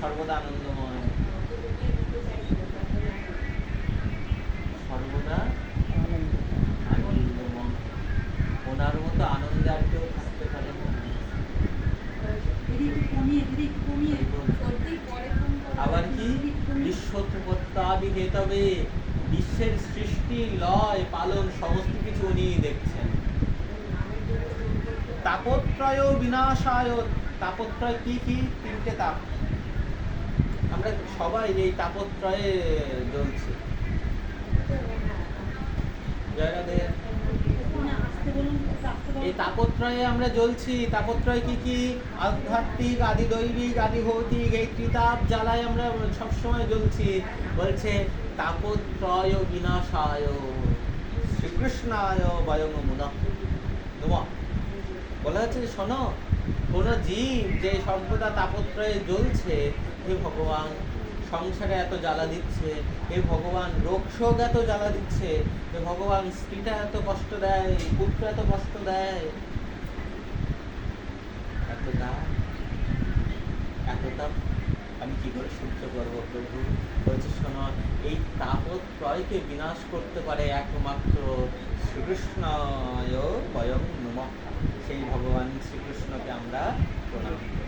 সর্বদা আনন্দময়, সর্বদা আনন্দময়। ওনার মতো আনন্দে আর কেউ থাকতে পারে না। আবার কি বিশ্বত্রপত্যাবিহেতবে, বিশ্বের সৃষ্টি লয় পালন সমস্ত কিছু উনি দেখছেন। তাপত্রয় বিনাশায়, তাপত্রয় কি কি? তিনটে তাপ। আমরা সবাই এই তাপত্রয়ে জ্বলছি। এই তাপত্রয়ে আমরা জ্বলছি। তাপত্রয় কি কি? আধ্যাত্মিক, আদি দৈবিক, আদি ভৌতিক, এই ত্রিতাপ জ্বালায় আমরা সবসময় জ্বলছি। বলছে তাপত্রয় বিনাশায় শ্রীকৃষ্ণায় বয়ং নমঃ। বলা হচ্ছে যে শোনো, কোন জীব যে সর্বদা তাপত্রয়ে জ্বলছে, হে ভগবান সংসারে এত জ্বালা দিচ্ছে, হে ভগবান রোগ শোক এত জ্বালা দিচ্ছে, হে ভগবান স্ত্রীটা এত কষ্ট দেয়, পুত্র এত কষ্ট দেয়, এত তাপ আমি কি করে সহ্য করবো প্রভু? বলছে শোনো, এই তাপত্রয়কে বিনাশ করতে পারে একমাত্র শ্রীকৃষ্ণায় বয়ং নমঃ। সেই ভগবান শ্রীকৃষ্ণকে আমরা প্রণাম করি।